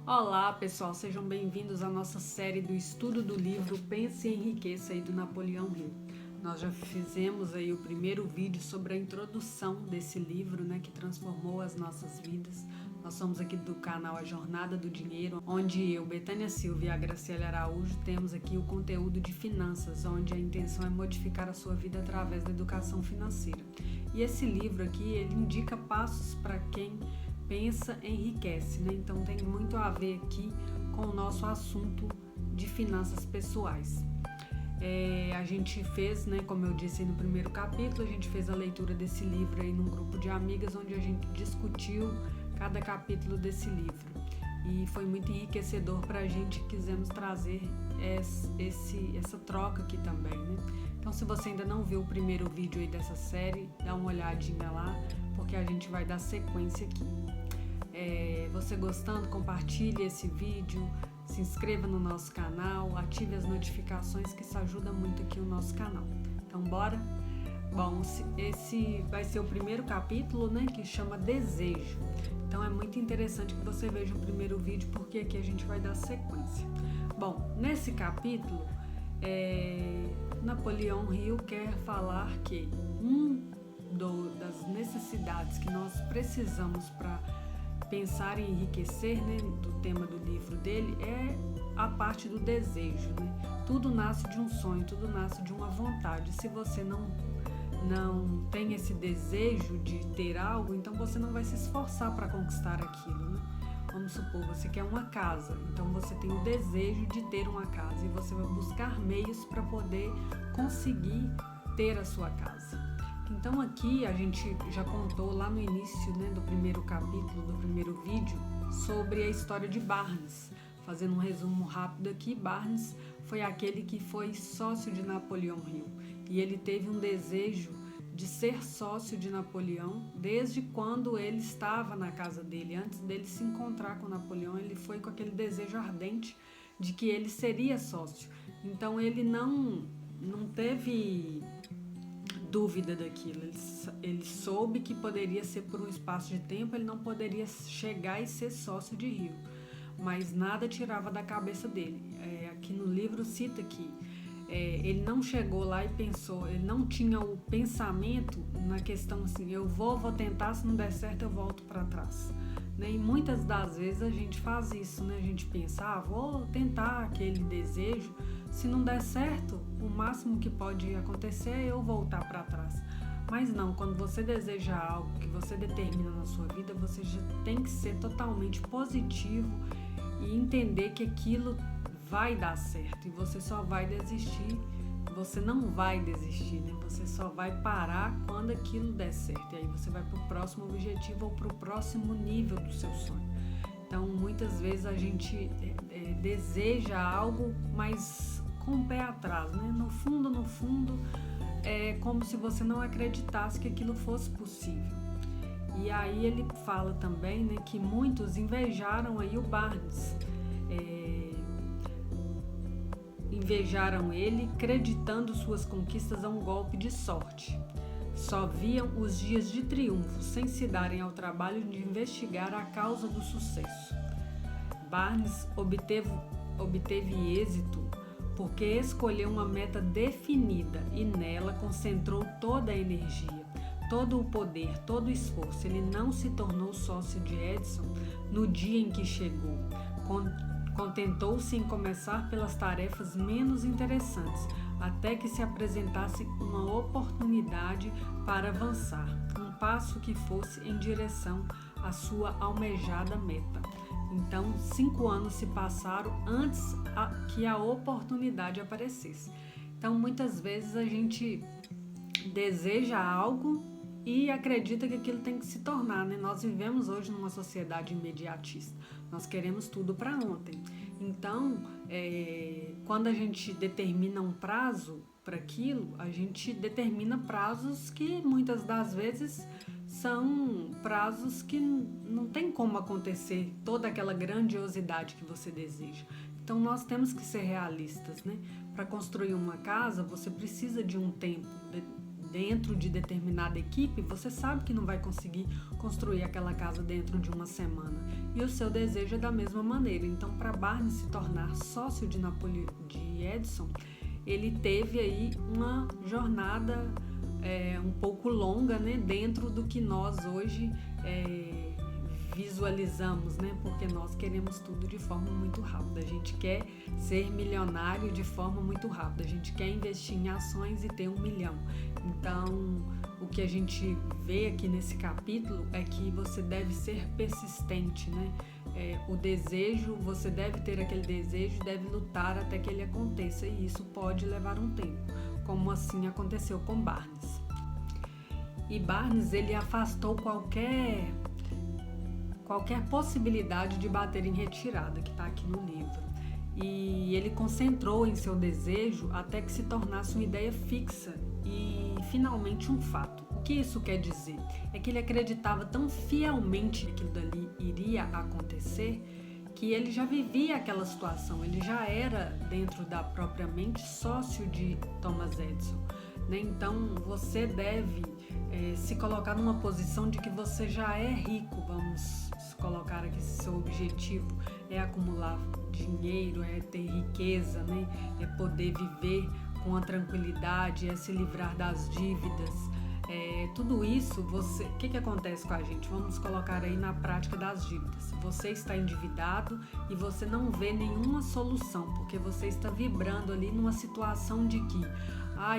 Olá, pessoal, sejam bem-vindos à nossa série do estudo do livro Pense e Enriqueça aí do Napoleão Hill. Nós já fizemos aí o primeiro vídeo sobre a introdução desse livro, né, que transformou as nossas vidas. Nós somos aqui do canal A Jornada do Dinheiro, onde eu, Betânia Silva e a Graciela Araújo temos aqui o conteúdo de finanças, onde a intenção é modificar a sua vida através da educação financeira. E esse livro aqui, ele indica passos para quem pensa, enriquece, né? Então tem muito a ver aqui com o nosso assunto de finanças pessoais. A gente fez, né, como eu disse no primeiro capítulo, a gente fez a leitura desse livro aí num grupo de amigas, onde a gente discutiu cada capítulo desse livro. E foi muito enriquecedor para a gente, quisemos trazer essa troca aqui também, né? Então, se você ainda não viu o primeiro vídeo aí dessa série, dá uma olhadinha lá, porque a gente vai dar sequência aqui. Você gostando, compartilhe esse vídeo, se inscreva no nosso canal, ative as notificações, que isso ajuda muito aqui o nosso canal. Então, bora? Bom, esse vai ser o primeiro capítulo, né, que chama Desejo. Então, é muito interessante que você veja o primeiro vídeo, porque aqui a gente vai dar sequência. Bom, nesse capítulo, Napoleão Hill quer falar que das necessidades que nós precisamos para pensar em enriquecer, né, do tema do livro dele, é a parte do desejo, né? Tudo nasce de um sonho, tudo nasce de uma vontade. Se você não tem esse desejo de ter algo, então você não vai se esforçar para conquistar aquilo, né? Vamos supor, você quer uma casa, então você tem o desejo de ter uma casa e você vai buscar meios para poder conseguir ter a sua casa. Então aqui a gente já contou lá no início, né, do primeiro capítulo, do primeiro vídeo, sobre a história de Barnes. Fazendo um resumo rápido aqui, Barnes foi aquele que foi sócio de Napoleão Hill. E ele teve um desejo de ser sócio de Napoleão desde quando ele estava na casa dele. Antes dele se encontrar com Napoleão, ele foi com aquele desejo ardente de que ele seria sócio. Então ele não teve dúvida daquilo, ele soube que poderia ser por um espaço de tempo, ele não poderia chegar e ser sócio de Hill, mas nada tirava da cabeça dele. Aqui no livro cita que ele não chegou lá e pensou, ele não tinha o pensamento na questão assim, eu vou tentar, se não der certo eu volto para trás, né? E muitas das vezes a gente faz isso, né? A gente pensa, vou tentar aquele desejo, se não der certo, o máximo que pode acontecer é eu voltar para trás. Mas não, quando você deseja algo que você determina na sua vida, você já tem que ser totalmente positivo e entender que aquilo vai dar certo e você só vai desistir, você não vai desistir, né? Você só vai parar quando aquilo der certo e aí você vai para o próximo objetivo ou para o próximo nível do seu sonho. Então, muitas vezes a gente deseja algo, mas com o pé atrás, né? No fundo, é como se você não acreditasse que aquilo fosse possível. E aí ele fala também, né, que muitos invejaram aí o Barnes, invejaram ele, acreditando suas conquistas a um golpe de sorte. Só viam os dias de triunfo, sem se darem ao trabalho de investigar a causa do sucesso. Barnes obteve êxito porque escolheu uma meta definida e nela concentrou toda a energia, todo o poder, todo o esforço. Ele não se tornou sócio de Edison no dia em que chegou. Contentou-se em começar pelas tarefas menos interessantes, até que se apresentasse uma oportunidade para avançar, um passo que fosse em direção à sua almejada meta. Então, 5 anos se passaram antes que a oportunidade aparecesse. Então, muitas vezes a gente deseja algo e acredita que aquilo tem que se tornar, né? Nós vivemos hoje numa sociedade imediatista. Nós queremos tudo para ontem. Então, quando a gente determina um prazo para aquilo, a gente determina prazos que muitas das vezes são prazos que não tem como acontecer toda aquela grandiosidade que você deseja. Então, nós temos que ser realistas, né? Para construir uma casa, você precisa de um tempo dentro de determinada equipe, você sabe que não vai conseguir construir aquela casa dentro de uma semana. E o seu desejo é da mesma maneira. Então, para Barney se tornar sócio de Edison, ele teve aí uma jornada um pouco longa, né, dentro do que nós hoje visualizamos, né, porque nós queremos tudo de forma muito rápida. A gente quer ser milionário de forma muito rápida. A gente quer investir em ações e ter 1 milhão. Então, o que a gente vê aqui nesse capítulo é que você deve ser persistente, né? O desejo, você deve ter aquele desejo, deve lutar até que ele aconteça, e isso pode levar um tempo, como assim aconteceu com Barnes. E Barnes, ele afastou qualquer possibilidade de bater em retirada, que está aqui no livro. E ele concentrou em seu desejo até que se tornasse uma ideia fixa e finalmente um fato. O que isso quer dizer? É que ele acreditava tão fielmente que aquilo dali iria acontecer que ele já vivia aquela situação, ele já era, dentro da própria mente, sócio de Thomas Edison, né? Então você deve se colocar numa posição de que você já é rico. Vamos colocar aqui, seu objetivo é acumular dinheiro, é ter riqueza, né? É poder viver com a tranquilidade, é se livrar das dívidas. Tudo isso, o que acontece com a gente? Vamos colocar aí na prática das dívidas. Você está endividado e você não vê nenhuma solução, porque você está vibrando ali numa situação de que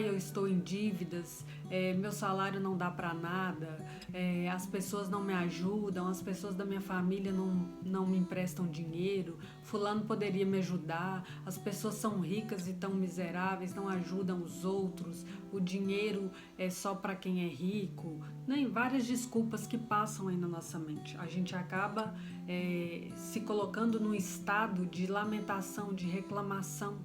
eu estou em dívidas, meu salário não dá para nada, as pessoas não me ajudam, as pessoas da minha família não me emprestam dinheiro, fulano poderia me ajudar, as pessoas são ricas e tão miseráveis, não ajudam os outros, o dinheiro é só para quem é rico, né? Várias desculpas que passam aí na nossa mente. A gente acaba se colocando num estado de lamentação, de reclamação,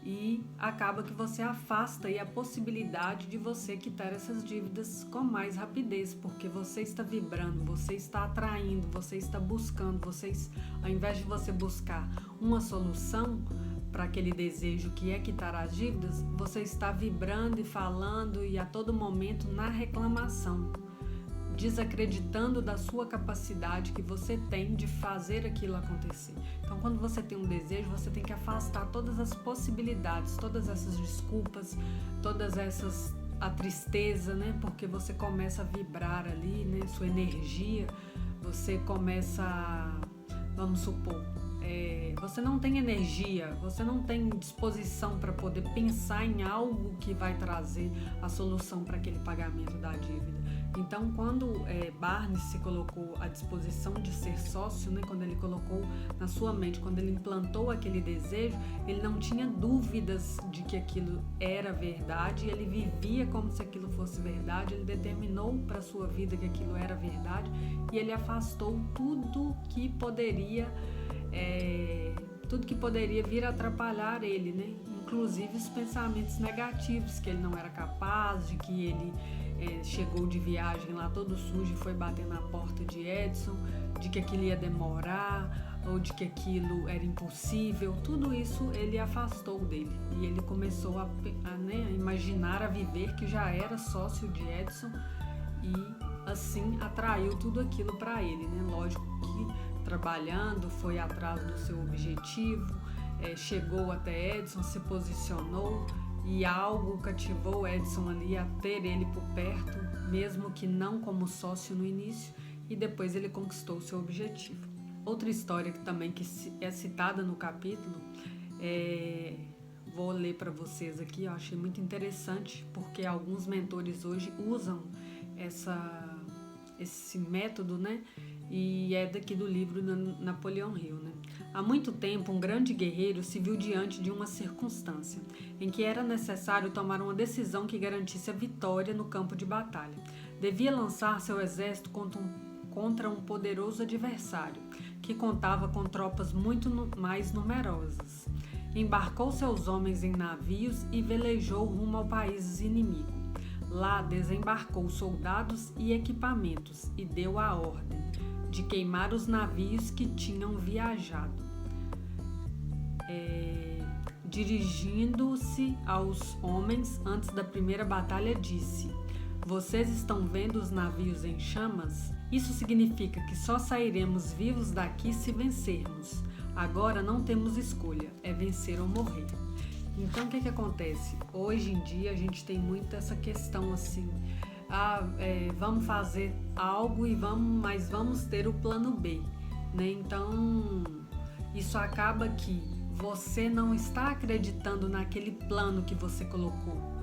e acaba que você afasta aí a possibilidade de você quitar essas dívidas com mais rapidez, porque você está vibrando, você está atraindo, você está buscando, ao invés de você buscar uma solução para aquele desejo que é quitar as dívidas, você está vibrando e falando e a todo momento na reclamação, desacreditando da sua capacidade que você tem de fazer aquilo acontecer. Então, quando você tem um desejo, você tem que afastar todas as possibilidades, todas essas desculpas, a tristeza, né? Porque você começa a vibrar ali, né? Sua energia, você começa, vamos supor, você não tem energia, você não tem disposição para poder pensar em algo que vai trazer a solução para aquele pagamento da dívida. Então, quando Barnes se colocou à disposição de ser sócio, né, quando ele colocou na sua mente, quando ele implantou aquele desejo, ele não tinha dúvidas de que aquilo era verdade, ele vivia como se aquilo fosse verdade, ele determinou para a sua vida que aquilo era verdade e ele afastou tudo que poderia vir a atrapalhar ele, né? Inclusive os pensamentos negativos, que ele não era capaz, de que ele chegou de viagem lá todo sujo e foi bater na porta de Edison, de que aquilo ia demorar ou de que aquilo era impossível. Tudo isso ele afastou dele e ele começou a imaginar, a viver que já era sócio de Edison e assim atraiu tudo aquilo para ele, né? Lógico que trabalhando, foi atrás do seu objetivo, chegou até Edison, se posicionou e algo cativou Edison ali a ter ele por perto, mesmo que não como sócio no início, e depois ele conquistou o seu objetivo. Outra história que também é citada no capítulo, vou ler para vocês aqui, eu achei muito interessante, porque alguns mentores hoje usam esse método, né? E é daqui do livro Napoleão Hill, né? Há muito tempo, um grande guerreiro se viu diante de uma circunstância em que era necessário tomar uma decisão que garantisse a vitória no campo de batalha. Devia lançar seu exército contra um poderoso adversário, que contava com tropas muito mais numerosas. Embarcou seus homens em navios e velejou rumo ao país inimigo. Lá desembarcou soldados e equipamentos e deu a ordem de queimar os navios que tinham viajado. Dirigindo-se aos homens antes da primeira batalha, disse: Vocês estão vendo os navios em chamas? Isso significa que só sairemos vivos daqui se vencermos. Agora não temos escolha, é vencer ou morrer. Então o que acontece? Hoje em dia a gente tem muito essa questão assim, vamos fazer algo mas vamos ter o plano B, né? Então isso acaba que você não está acreditando naquele plano que você colocou,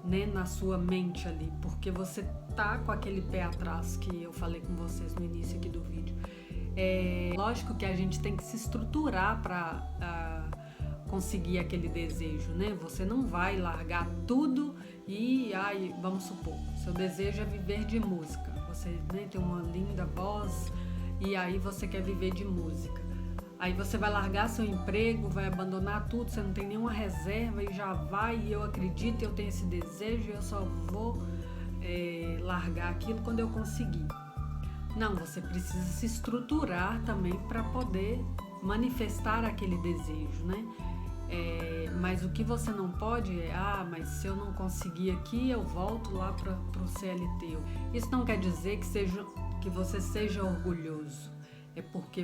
né, na sua mente ali, porque você tá com aquele pé atrás que eu falei com vocês no início aqui do vídeo. Lógico que a gente tem que se estruturar para conseguir aquele desejo, né? Você não vai largar tudo e, vamos supor, seu desejo é viver de música. Você, né, tem uma linda voz e aí você quer viver de música. Aí você vai largar seu emprego, vai abandonar tudo, você não tem nenhuma reserva e já vai, e eu acredito, eu tenho esse desejo, eu só vou largar aquilo quando eu conseguir. Não, você precisa se estruturar também para poder manifestar aquele desejo, né? Mas o que você não pode mas se eu não conseguir aqui, eu volto lá para o CLT. Isso não quer dizer que você seja orgulhoso. É porque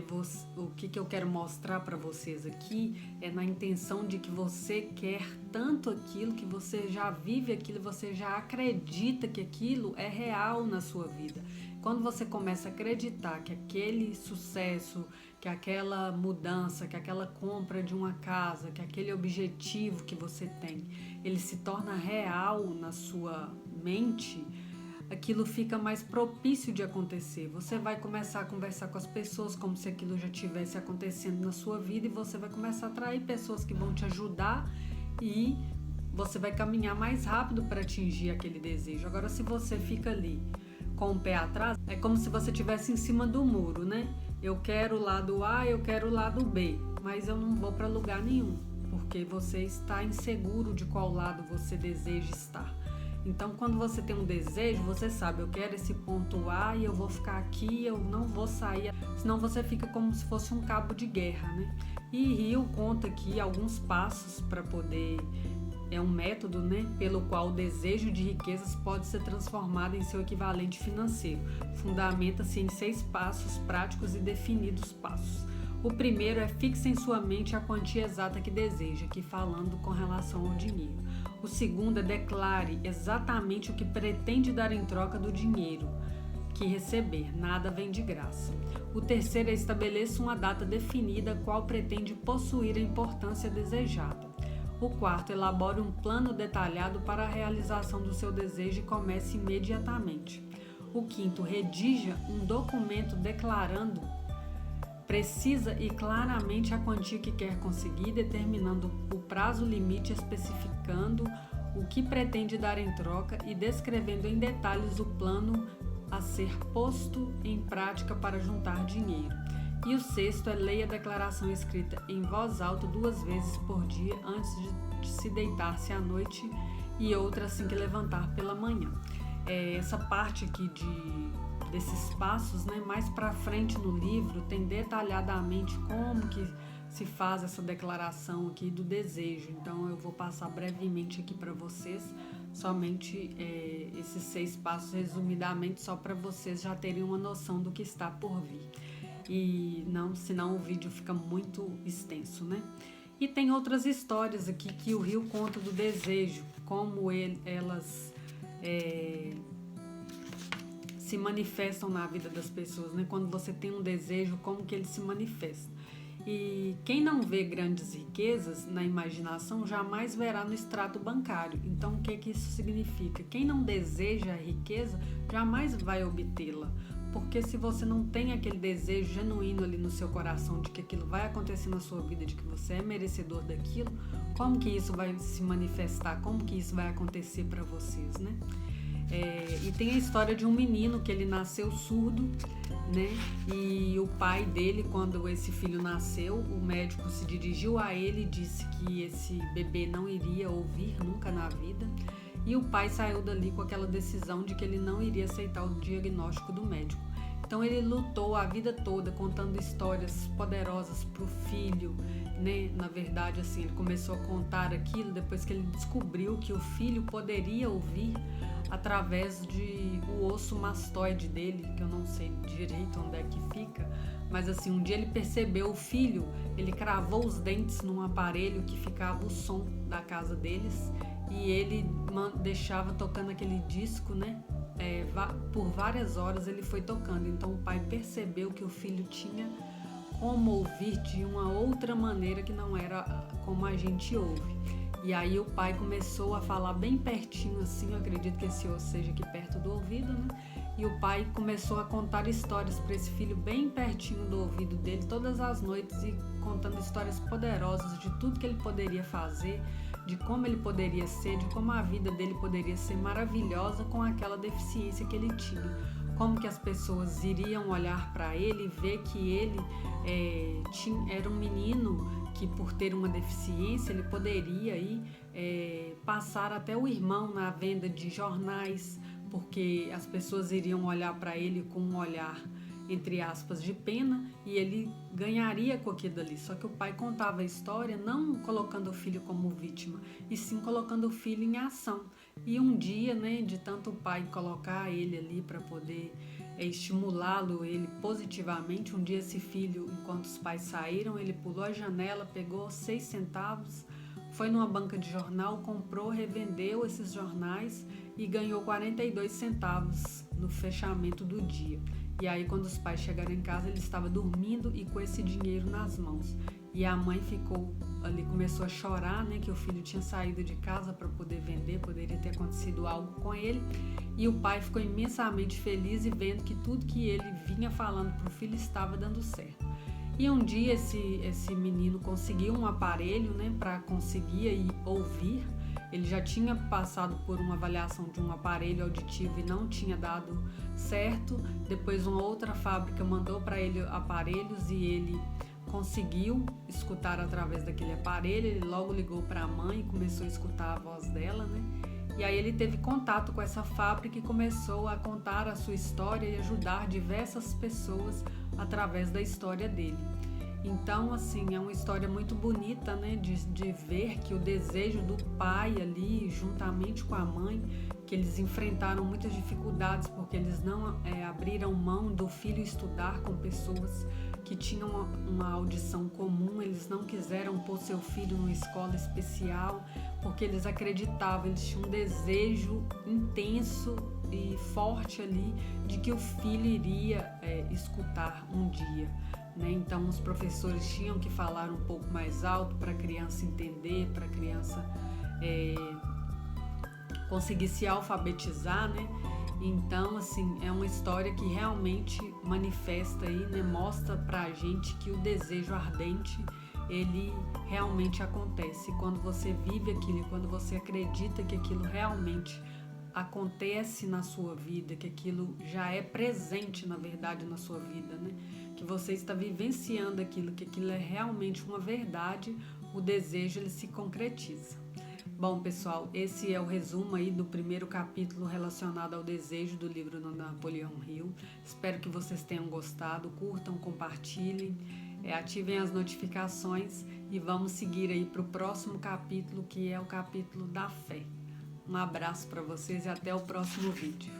o que eu quero mostrar para vocês aqui é na intenção de que você quer tanto aquilo, que você já vive aquilo, você já acredita que aquilo é real na sua vida. Quando você começa a acreditar que aquele sucesso, que aquela mudança, que aquela compra de uma casa, que aquele objetivo que você tem, ele se torna real na sua mente, aquilo fica mais propício de acontecer. Você vai começar a conversar com as pessoas como se aquilo já estivesse acontecendo na sua vida e você vai começar a atrair pessoas que vão te ajudar e você vai caminhar mais rápido para atingir aquele desejo. Agora, se você fica ali com o pé atrás, é como se você estivesse em cima do muro, né? Eu quero o lado A, eu quero o lado B, mas eu não vou para lugar nenhum, porque você está inseguro de qual lado você deseja estar. Então, quando você tem um desejo, você sabe, eu quero esse ponto A e eu vou ficar aqui, eu não vou sair, senão você fica como se fosse um cabo de guerra, né? E Hill conta aqui alguns passos para poder, um método, né, pelo qual o desejo de riquezas pode ser transformado em seu equivalente financeiro. Fundamenta-se em 6 passos práticos e definidos passos. O primeiro é fixe em sua mente a quantia exata que deseja, aqui falando com relação ao dinheiro. O segundo é declare exatamente o que pretende dar em troca do dinheiro que receber, nada vem de graça. O terceiro é estabeleça uma data definida a qual pretende possuir a importância desejada. O quarto, elabore um plano detalhado para a realização do seu desejo e comece imediatamente. O quinto, redija um documento declarando precisa e claramente a quantia que quer conseguir, determinando o prazo limite, especificando o que pretende dar em troca e descrevendo em detalhes o plano a ser posto em prática para juntar dinheiro. E o sexto é leia a declaração escrita em voz alta 2 vezes por dia antes de se deitar-se à noite e outra assim que levantar pela manhã. Essa parte aqui desses passos, né, mais para frente no livro tem detalhadamente como que se faz essa declaração aqui do desejo. Então eu vou passar brevemente aqui para vocês, somente esses 6 passos resumidamente, só para vocês já terem uma noção do que está por vir. E não, senão o vídeo fica muito extenso, né? E tem outras histórias aqui que o Hill conta do desejo, como elas se manifestam na vida das pessoas, né? Quando você tem um desejo, como que ele se manifesta. E quem não vê grandes riquezas na imaginação jamais verá no extrato bancário. Então, o que isso significa? Quem não deseja a riqueza jamais vai obtê-la. Porque se você não tem aquele desejo genuíno ali no seu coração de que aquilo vai acontecer na sua vida, de que você é merecedor daquilo, como que isso vai se manifestar? Como que isso vai acontecer para vocês, né? E tem a história de um menino que ele nasceu surdo, né? E o pai dele, quando esse filho nasceu, o médico se dirigiu a ele e disse que esse bebê não iria ouvir nunca na vida. E o pai saiu dali com aquela decisão de que ele não iria aceitar o diagnóstico do médico. Então ele lutou a vida toda contando histórias poderosas para o filho, né? Na verdade, assim, ele começou a contar aquilo depois que ele descobriu que o filho poderia ouvir através de o osso mastoide dele, que eu não sei direito onde é que fica, mas assim, um dia ele percebeu o filho, ele cravou os dentes num aparelho que ficava o som da casa deles, e ele deixava tocando aquele disco, né? Por várias horas ele foi tocando. Então o pai percebeu que o filho tinha como ouvir de uma outra maneira que não era como a gente ouve. E aí o pai começou a falar bem pertinho assim, eu acredito que esse osso seja aqui perto do ouvido, né? E o pai começou a contar histórias para esse filho bem pertinho do ouvido dele todas as noites, e contando histórias poderosas de tudo que ele poderia fazer, de como ele poderia ser, de como a vida dele poderia ser maravilhosa com aquela deficiência que ele tinha. Como que as pessoas iriam olhar para ele e ver que ele era um menino que, por ter uma deficiência, ele poderia passar até o irmão na venda de jornais, porque as pessoas iriam olhar para ele com um olhar, entre aspas, de pena, e ele ganharia com aquilo dali. Só que o pai contava a história não colocando o filho como vítima, e sim colocando o filho em ação. E um dia, né, de tanto o pai colocar ele ali para poder estimulá-lo, ele positivamente, um dia esse filho, enquanto os pais saíram, ele pulou a janela, pegou 6 centavos, foi numa banca de jornal, comprou, revendeu esses jornais e ganhou 42 centavos no fechamento do dia. E aí, quando os pais chegaram em casa, ele estava dormindo e com esse dinheiro nas mãos. E a mãe ficou ali, começou a chorar, né, que o filho tinha saído de casa para poder vender, poderia ter acontecido algo com ele. E o pai ficou imensamente feliz e vendo que tudo que ele vinha falando para o filho estava dando certo. E um dia esse menino conseguiu um aparelho, né, para conseguir ouvir. Ele já tinha passado por uma avaliação de um aparelho auditivo e não tinha dado certo. Depois uma outra fábrica mandou para ele aparelhos e ele conseguiu escutar através daquele aparelho. Ele logo ligou para a mãe e começou a escutar a voz dela, né? E aí ele teve contato com essa fábrica e começou a contar a sua história e ajudar diversas pessoas através da história dele. Então, assim, é uma história muito bonita, né, de ver que o desejo do pai ali, juntamente com a mãe, que eles enfrentaram muitas dificuldades porque eles não abriram mão do filho estudar com pessoas que tinham uma audição comum. Eles não quiseram pôr seu filho numa escola especial porque eles acreditavam, eles tinham um desejo intenso e forte ali de que o filho iria escutar um dia. Então os professores tinham que falar um pouco mais alto para a criança entender, para a criança conseguir se alfabetizar, né? Então, assim, é uma história que realmente manifesta aí, né? Mostra para a gente que o desejo ardente, ele realmente acontece. Quando você vive aquilo, quando você acredita que aquilo realmente acontece na sua vida, que aquilo já é presente, na verdade, na sua vida, né? Que você está vivenciando aquilo, que aquilo é realmente uma verdade, o desejo ele se concretiza. Bom, pessoal, esse é o resumo aí do primeiro capítulo relacionado ao desejo do livro do Napoleão Hill. Espero que vocês tenham gostado, curtam, compartilhem, ativem as notificações e vamos seguir aí para o próximo capítulo, que é o capítulo da fé. Um abraço para vocês e até o próximo vídeo.